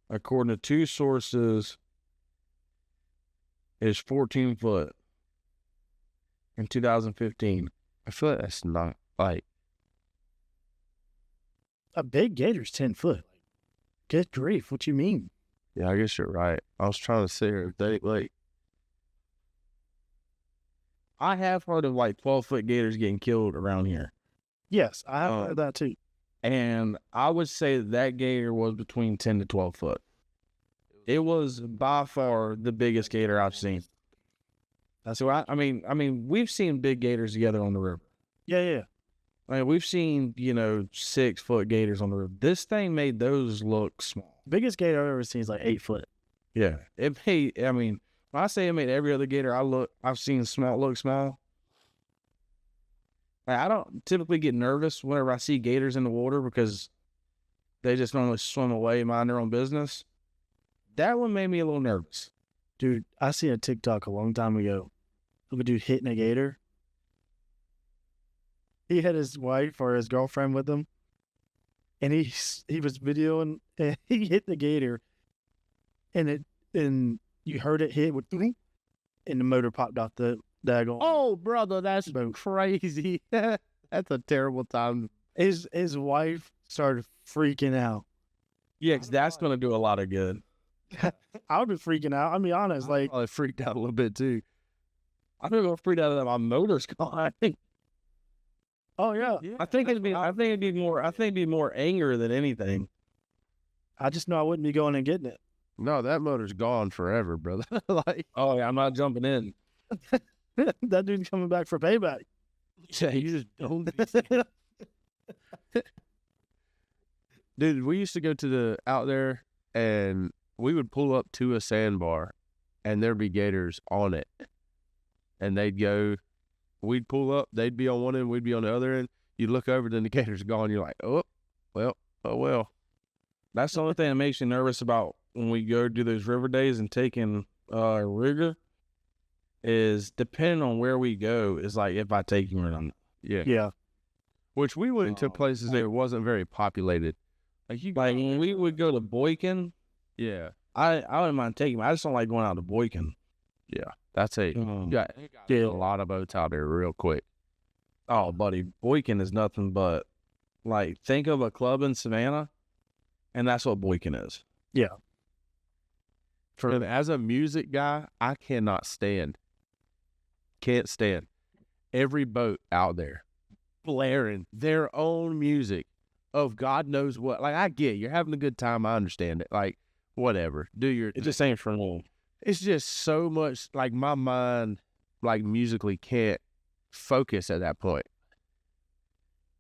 according to two sources, is 14 foot in 2015. I feel like that's not like. A big gator's 10 foot. Like, good grief. What you mean? Yeah, I guess you're right. I was trying to sit here and think like. I have heard of like 12-foot gators getting killed around here. Yes, I have heard that too. And I would say that gator was between 10 to 12 foot. It was by far the biggest gator I've seen. So I mean, we've seen big gators together on the river. Yeah. I mean, we've seen, 6-foot gators on the river. This thing made those look small. Biggest gator I've ever seen is like 8 foot. Yeah. When I say it made every other gator I've seen look small. Like, I don't typically get nervous whenever I see gators in the water because they just normally swim away, mind their own business. That one made me a little nervous. Dude, I seen a TikTok a long time ago of a dude hitting a gator. He had his wife or his girlfriend with him, and he was videoing, and he hit the gator, and you heard it hit with, and the motor popped out the daggone. Oh, brother, that's crazy. That's a terrible time. His wife started freaking out. Yeah, because that's going to do a lot of good. I would be freaking out. I'll be honest. Like, I freaked out a little bit too. I feel go freaked out that my motor's gone. oh yeah, I think it'd be more anger than anything. I just know I wouldn't be going and getting it. No, that motor's gone forever, brother. Like, Oh yeah, I'm not jumping in. That dude's coming back for payback. yeah, you just don't. Dude, we used to go to the out there, and we would pull up to a sandbar, and there'd be gators on it, and they'd go. We'd pull up, they'd be on one end, we'd be on the other end. You look over, then the gator's gone. You're like, oh well. That's the only thing that makes me nervous about when we go do those river days and taking rigger is depending on where we go is like if I take him or not. Yeah. Yeah. Which we went to Oh, places that wasn't very populated. Like you, Like when we would go to Boykin, yeah, I wouldn't mind taking him. I just don't like going out to Boykin. that's a Um, yeah, Yeah. a lot of boats out there real quick. Oh, buddy, Boykin is nothing but like think of a club in Savannah, and that's what Boykin is. And as a music guy, I can't stand every boat out there blaring their own music of God knows what. Like, I get you're having a good time. I understand it. Like, whatever, do your It just ain't for me. it's just so much, like, my mind, like, musically can't focus at that point.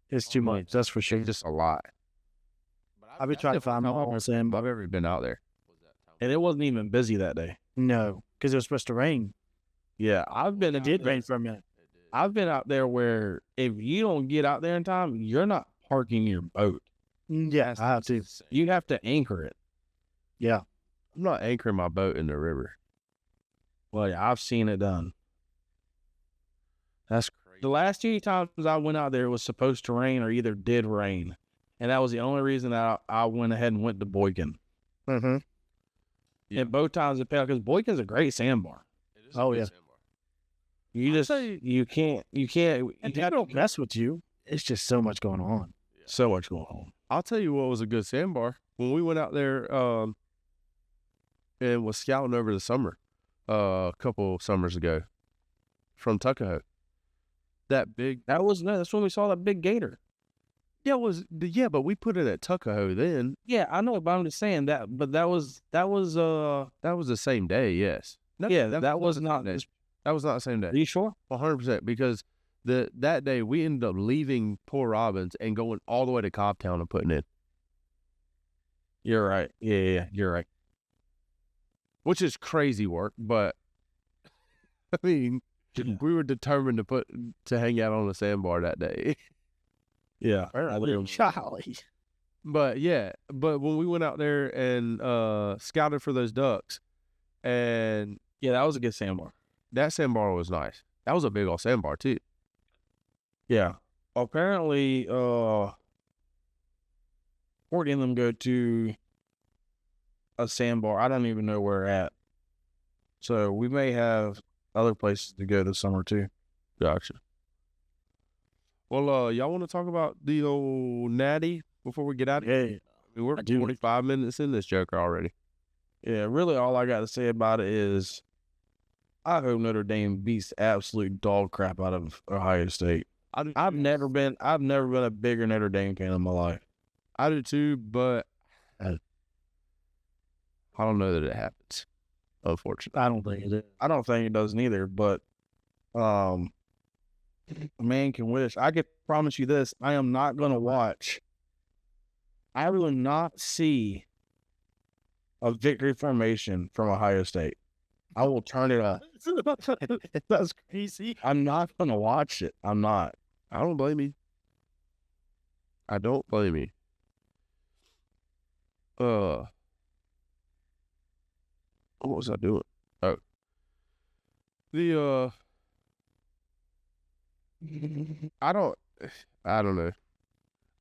It's too much. That's for sure. It's just a lot. I've been trying to find my own sandbar. I've ever been out there. And it wasn't even busy that day. No, because it was supposed to rain. Yeah, I've been It did rain for a minute. I've been out there where if you don't get out there in time, you're not parking your boat. Yeah, I have to. You have to anchor it. Yeah. I'm not anchoring my boat in the river. Well, yeah, I've seen it done. That's crazy. The last few times I went out there, it was supposed to rain or either did rain. And that was the only reason that I went ahead and went to Boykin. Mm-hmm. Yeah. And both times it paid because Boykin's a great sandbar. Oh, yeah. You just, you can't, And you people don't mess with you. It's just so much going on. so much going on. I'll tell you what was a good sandbar. When we went out there and was scouting over the summer, a couple summers ago from Tuckahoe. That big, That's when we saw that big gator. yeah, but we put it at Tuckahoe then. Yeah, I know, but I'm just saying that, but that was That was the same day, yes. No, yeah, that was the not, same day. That was not the same day. are you sure? 100%, because that day we ended up leaving Port Robbins and going all the way to Cobbtown and putting in, You're right. Yeah, you're right. which is crazy work, but I mean, we were determined to hang out on the sandbar that day. Yeah. Golly. But yeah, but when we went out there and scouted for those ducks, and Yeah, that was a good sandbar. that sandbar was nice. That was a big old sandbar too. Yeah. Apparently, Courtney and them go to a sandbar. I don't even know where we're at. So we may have other places to go this summer too. Gotcha. Well, y'all want to talk about the old Natty before we get out of here? Yeah. I mean, we're I do. 45 minutes in this joker already. Yeah, really all I got to say about it is I hope Notre Dame beats the absolute dog crap out of Ohio State. I've never been a bigger Notre Dame fan in my life. I do too, but I don't know that it happens, unfortunately. I don't think it is. I don't think it does neither, but a man can wish. I can promise you this. I am not going to watch. I will not see a victory formation from Ohio State. I will turn it off. That's crazy. I'm not going to watch it. I'm not. I don't blame you. I don't blame you. What was I doing? Oh. I don't know.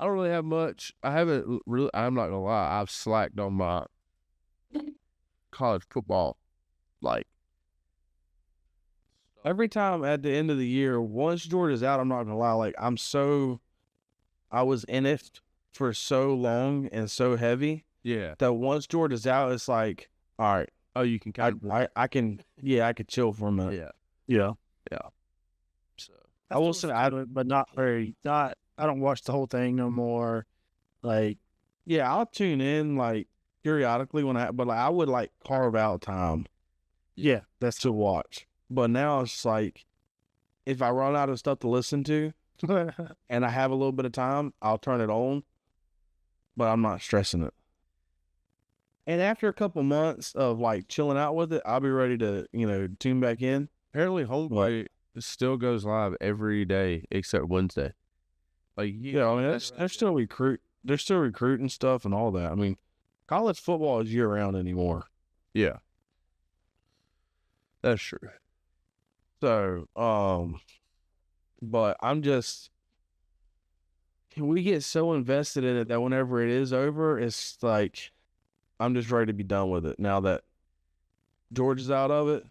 I don't really have much. I'm not gonna lie, I've slacked on my college football. Like, Every time at the end of the year, once Georgia's out, I'm not going to lie. Like, I was in it for so long and so heavy yeah. that once Georgia's out, it's like, all right, Oh, you can kind of. I can, I could chill for a minute. Yeah. Yeah. So I will say but not very. Not. I don't watch the whole thing no more. Like, yeah, I'll tune in like periodically but like, I would like carve out time yeah, that's to watch. But now it's like, if I run out of stuff to listen to and I have a little bit of time, I'll turn it on, but I'm not stressing it. And after a couple months of like chilling out with it, I'll be ready to, tune back in. apparently, Homeboy still goes live every day except Wednesday. Like, Yeah, I mean, they're still recruiting stuff and all that. I mean, college football is year round anymore. yeah, that's true. So, but we get so invested in it that whenever it is over, it's like, I'm just ready to be done with it now that Georgia's out of it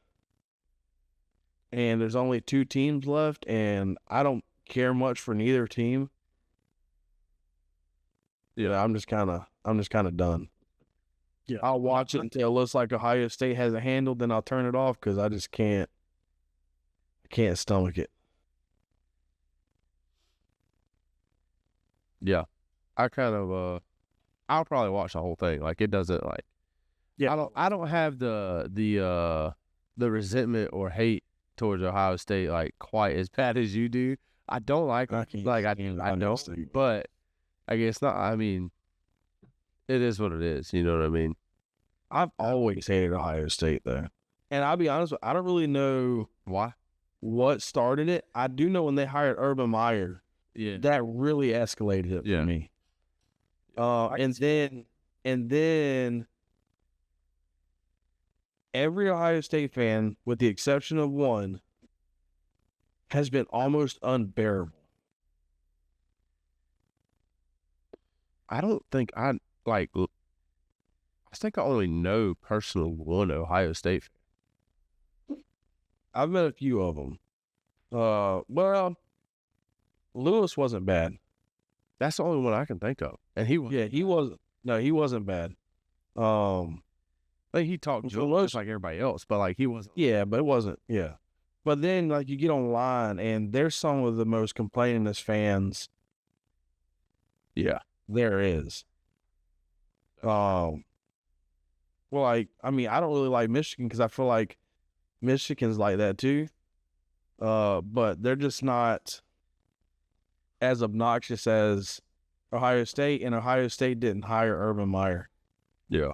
and there's only 2 teams left and I don't care much for neither team. Yeah, I'm just kind of done. Yeah. I'll watch it until it looks like Ohio State has it handled, then I'll turn it off because I just can't stomach it. Yeah, I kind of I'll probably watch the whole thing. Like, it doesn't like. yeah. I don't have the resentment or hate towards Ohio State like quite as bad as you do. I don't like I can't I stand Ohio don't, State. but I guess not. I mean, it is what it is. You know what I mean? I've always hated Ohio State though. And I'll be honest, I don't really know Why? what started it. I do know when they hired Urban Meyer, Yeah. that really escalated it Yeah. for me. And then every Ohio State fan, with the exception of one, has been almost unbearable. I don't think I like. I think I only know personally one Ohio State fan. I've met a few of them. Well, Lewis wasn't bad. That's the only one I can think of, and he was. Yeah, he wasn't. No, he wasn't bad. Like, he talked just like everybody else, but like he wasn't. Yeah, but it wasn't. Yeah. But then, like, you get online, and there's some of the most complainingest fans Yeah. there is. Well, like, I mean, I don't really like Michigan because I feel like Michigan's like that too. But they're just not as obnoxious as Ohio State, and Ohio State didn't hire Urban Meyer. Yeah.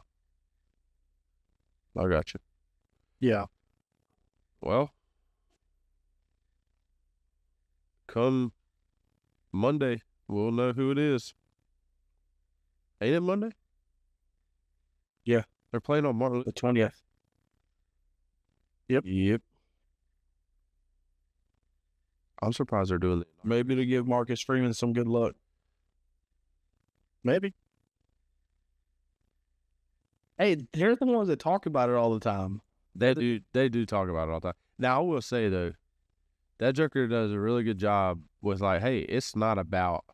I got you. Yeah. Well, come Monday, we'll know who it is. Ain't it Monday? Yeah. They're playing on Martin. The 20th. Yep. I'm surprised they're doing it. Maybe to give Marcus Freeman some good luck. Maybe. Hey, they're the ones that talk about it all the time. They do talk about it all the time. Now, I will say, though, that Joker does a really good job with, like, hey, it's not about.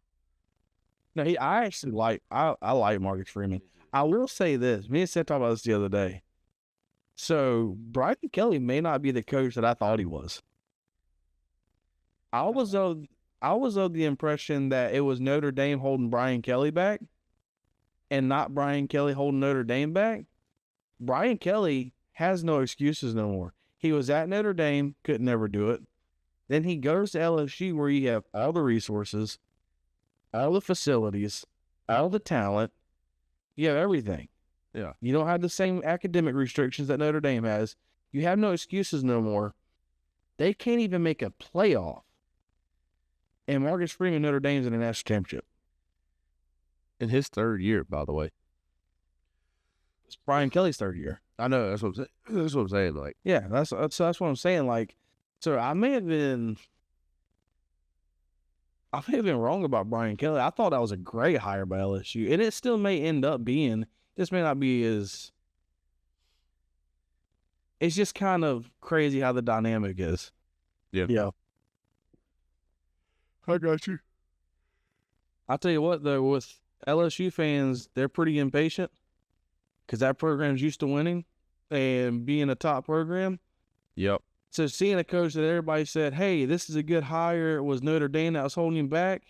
No, I actually like Marcus Freeman. I will say this. Me and Seth talked about this the other day. So, Brian Kelly may not be the coach that I thought he was. I was of the impression that it was Notre Dame holding Brian Kelly back and not Brian Kelly holding Notre Dame back. Brian Kelly has no excuses no more. He was at Notre Dame, could never do it. Then he goes to LSU where you have all the resources, all the facilities, all the talent. You have everything. Yeah. You don't have the same academic restrictions that Notre Dame has. You have no excuses no more. They can't even make a playoff. And Marcus Freeman, Notre Dame's in a national championship. In his third year, by the way. It's Brian Kelly's third year. I know, that's what I'm saying. That's what I'm saying. Like, Yeah, that's what I'm saying. Like, so I may have been wrong about Brian Kelly. I thought that was a great hire by LSU, and it still may end up being. This may not be as. It's just kind of crazy how the dynamic is. Yeah. I got you. I'll tell you what, though, with LSU fans, they're pretty impatient because that program's used to winning. and being a top program. Yep. So seeing a coach that everybody said, hey, this is a good hire, was Notre Dame that was holding him back,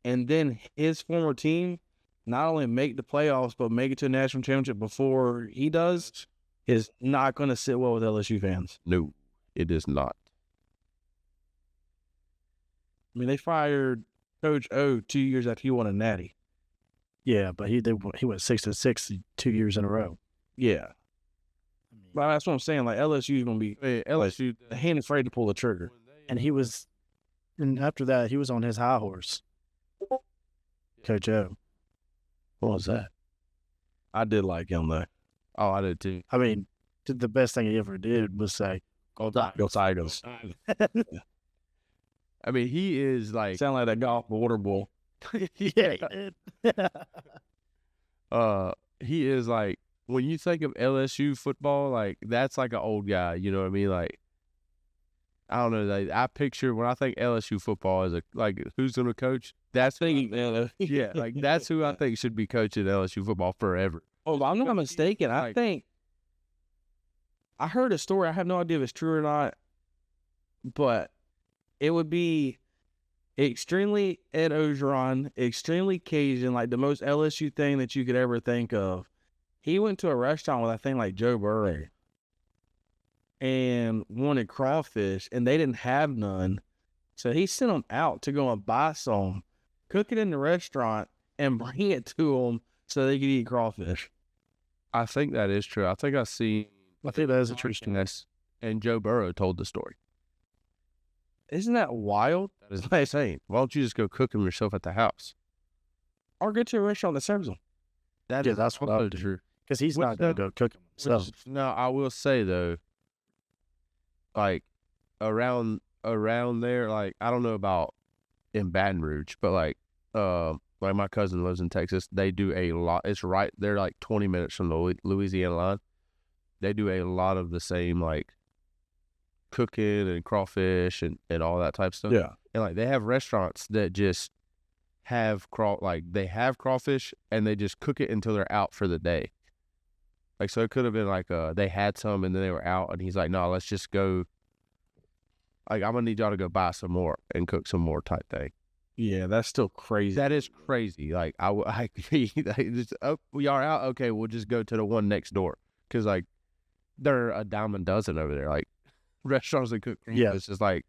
and then his former team not only make the playoffs, but make it to a national championship before he does, is not going to sit well with LSU fans. No, it is not. I mean, they fired Coach O 2 years after he won a natty. Yeah, but he went 6-6 2 years in a row. Yeah. But that's what I'm saying. Like, LSU is going to be LSU, hand afraid to pull the trigger. And and after that, he was on his high horse. Coach O. what was that? I did like him, though. Oh, I did too. I mean, the best thing he ever did was say, Go Tigers. I mean, he is like, Sound like that golf water bowl. yeah. he is like, when you think of LSU football, like that's like an old guy. You know what I mean? Like, I don't know. Like, I picture when I think LSU football as who's going to coach. That's yeah, like that's who I think should be coaching LSU football forever. Oh, if I'm not mistaken, I think I heard a story. I have no idea if it's true or not, but it would be extremely Ed Ogeron, extremely Cajun, like the most LSU thing that you could ever think of. He went to a restaurant with, I think, like Joe Burrow and wanted crawfish, and they didn't have none. So he sent them out to go and buy some, cook it in the restaurant, and bring it to them so they could eat crawfish. I think that is true. I think I see. I think that is a true story. And Joe Burrow told the story. Isn't that wild? That is insane. Why don't you just go cook them yourself at the house? Or go to a restaurant that serves them. That Yeah, is that's what I also would do. true. Because he's Which not going to go cook him himself. No, I will say though, like around there, like I don't know about in Baton Rouge, but like my cousin lives in Texas. They do a lot. It's right. They're like 20 minutes from the Louisiana line. They do a lot of the same like cooking and crawfish and all that type of stuff. Yeah. And like they have restaurants that just have they have crawfish and they just cook it until they're out for the day. Like, so it could have been like they had some and then they were out, and he's like, no, let's just go. Like, I'm gonna need y'all to go buy some more and cook some more type thing. Yeah, that's still crazy. That is crazy. Like, we are out. Okay, we'll just go to the one next door because like they're a dime a dozen over there. Like restaurants that cook. Yeah. It's just like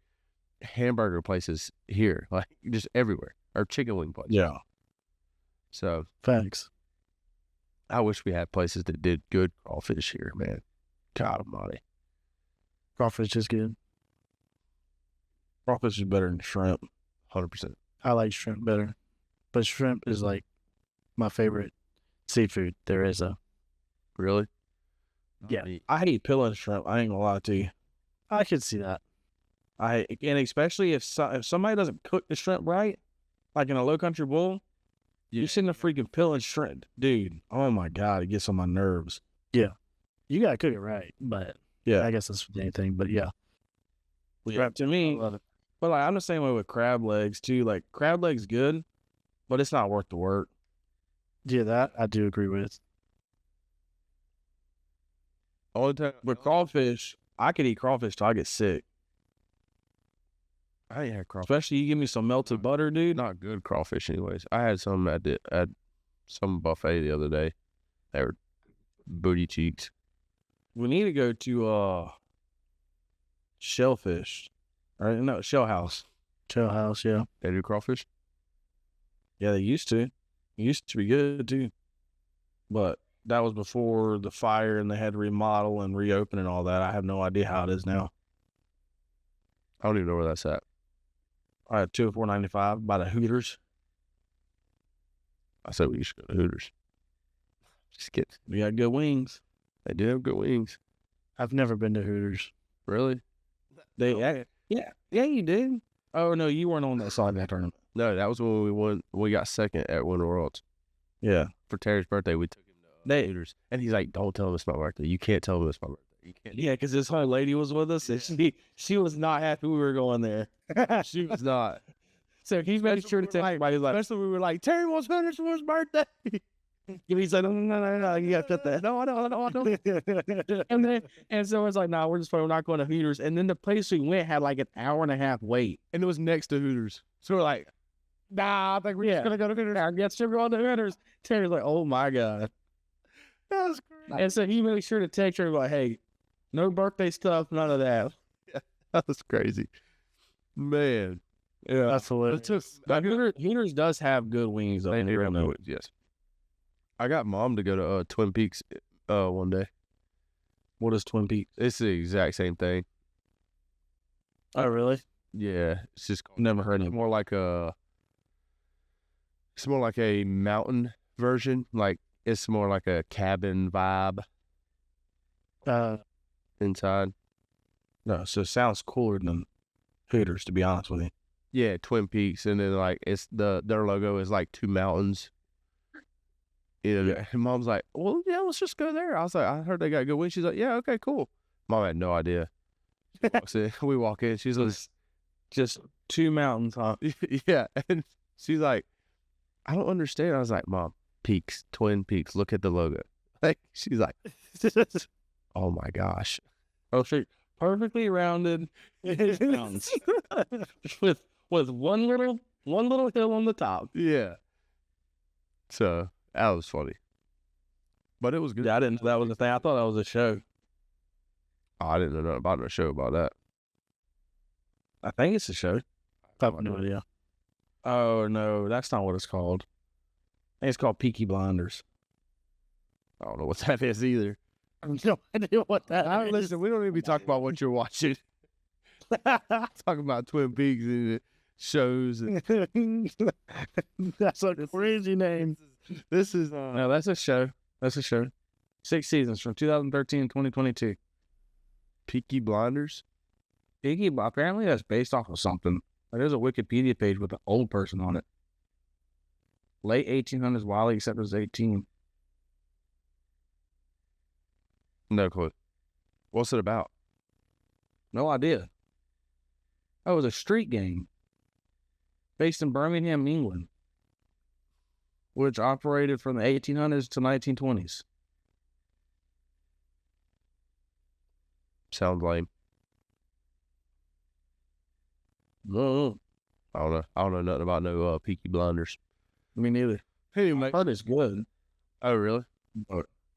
hamburger places here, like just everywhere, or chicken wing places. Yeah. So Facts. I wish we had places that did good crawfish here, man. God almighty. Crawfish is good. Crawfish is better than shrimp. 100%. I like shrimp better. But shrimp is like my favorite seafood there is. Really? Yeah. I hate peeling shrimp. I ain't gonna lie to you. I could see that. And especially if somebody doesn't cook the shrimp right, like in a low country bowl, you're sitting there freaking peeling shrimp, dude. Oh my god, it gets on my nerves. You got to cook it right. But Yeah, I guess that's with anything. But yeah. yeah. To me, I love it. but like I'm the same way with crab legs too. Like crab legs good, but it's not worth the work. Yeah, that I do agree with. All the time. With crawfish, I could eat crawfish till I get sick. I ain't had crawfish. Especially you give me some melted butter, dude. Not good crawfish, anyways. I had some at some buffet the other day. They were booty cheeks. We need to go to Shellfish. Or no, Shell House. Chill House, yeah. They do crawfish. Yeah, they used to. It used to be good too. But that was before the fire and they had to remodel and reopen and all that. I have no idea how it is now. I don't even know where that's at. I had 2 for $4.95 by the Hooters. I said we should go to Hooters. Just kidding. We got good wings. They do have good wings. I've never been to Hooters. Really? Yeah, you did. Oh no, you weren't on that side of that tournament. No, that was when we won. We got second at Winter Worlds. Yeah, For Terry's birthday, we took him to Hooters. And he's like, don't tell him it's my birthday. You can't tell him it's my birthday. You can't. yeah, because this whole lady was with us, and she was not happy we were going there. She was not. So he's made sure to tell everybody, like, Especially we were like, Terry wants Hooters for his birthday. And he's like, no, you got to cut that. No, I don't. And so it's like, we're not going to Hooters. And then the place we went had like an hour and a half wait. And it was next to Hooters. So we're like, I think we're just going to go to Hooters. I guess we're going to Hooters. Terry's like, oh my God. That was great. And so he made sure to text her like, hey, no birthday stuff, none of that. That was crazy. Man. Yeah. That's hilarious. But Hooters does have good wings. Though. Yes. I got Mom to go to Twin Peaks one day. What is Twin Peaks? It's the exact same thing. Oh, really? Yeah. It's just Never heard of it. It's more like a mountain version. Like it's more like a cabin vibe inside. No, so it sounds cooler than Hooters, to be honest with you. Yeah, Twin Peaks, and then like it's their logo is like two mountains. Yeah. And Mom's like, well, yeah, let's just go there. I was like, I heard they got good wings. She's like, yeah, okay, cool. Mom had no idea. We walk in. She's like, Just two mountains, huh? yeah, and she's like, I don't understand. I was like, Mom, Peaks, Twin Peaks. Look at the logo. Like she's like, oh my gosh. Oh, shit. Perfectly rounded mountains with one little hill on the top. Yeah. So that was funny, but it was good. Yeah, I didn't know that was a thing. I thought that was a show. Oh, I didn't know nothing about no show about that. I think it's a show. I have no idea. Oh no, that's not what it's called. I think it's called Peaky Blinders. I don't know what that is either. I have no idea what that is. Listen, we don't need to be talking about what you're watching. Talking about Twin Peaks and shows. And That's a crazy name. this is No, that's a show. That's a show. 6 seasons from 2013 to 2022. Peaky Blinders. Apparently that's based off of something. There's a Wikipedia page with an old person on it. Late 1800s, Wiley, except it was 18. No clue. What's it about? No idea. Oh, it was a street game based in Birmingham, England, which operated from the 1800s to 1920s. Sounds lame. No, I don't know. I don't know nothing about no Peaky Blinders. me neither. Anyway. I heard it's good. Oh, really?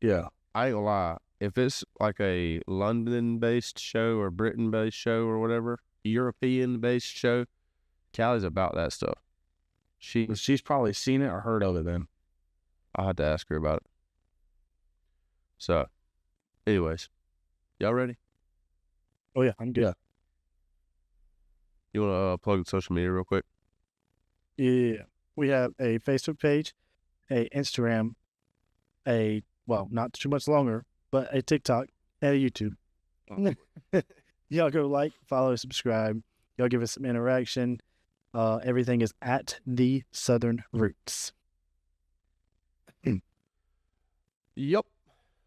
Yeah. I ain't gonna lie. If it's like a London-based show or Britain-based show or whatever, European-based show, Callie's about that stuff. She's probably seen it or heard of it then. I'll have to ask her about it. So, anyways, y'all ready? Oh, yeah, I'm good. Yeah. You want to plug the social media real quick? Yeah. We have a Facebook page, a Instagram, not too much longer, but a TikTok and a YouTube. Y'all go like, follow, subscribe. Y'all give us some interaction. Everything is at The Southern Roots. Yep.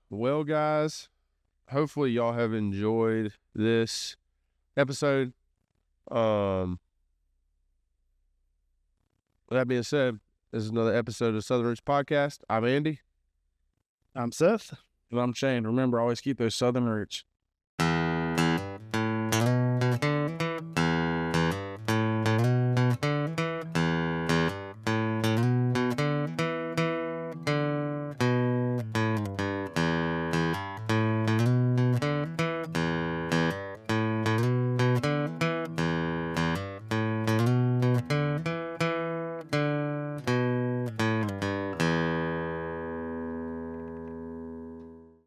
Well, guys, hopefully y'all have enjoyed this episode. With that being said, this is another episode of Southern Roots Podcast. I'm Andy. I'm Seth. And I'm Shane. Remember, always keep those Southern roots.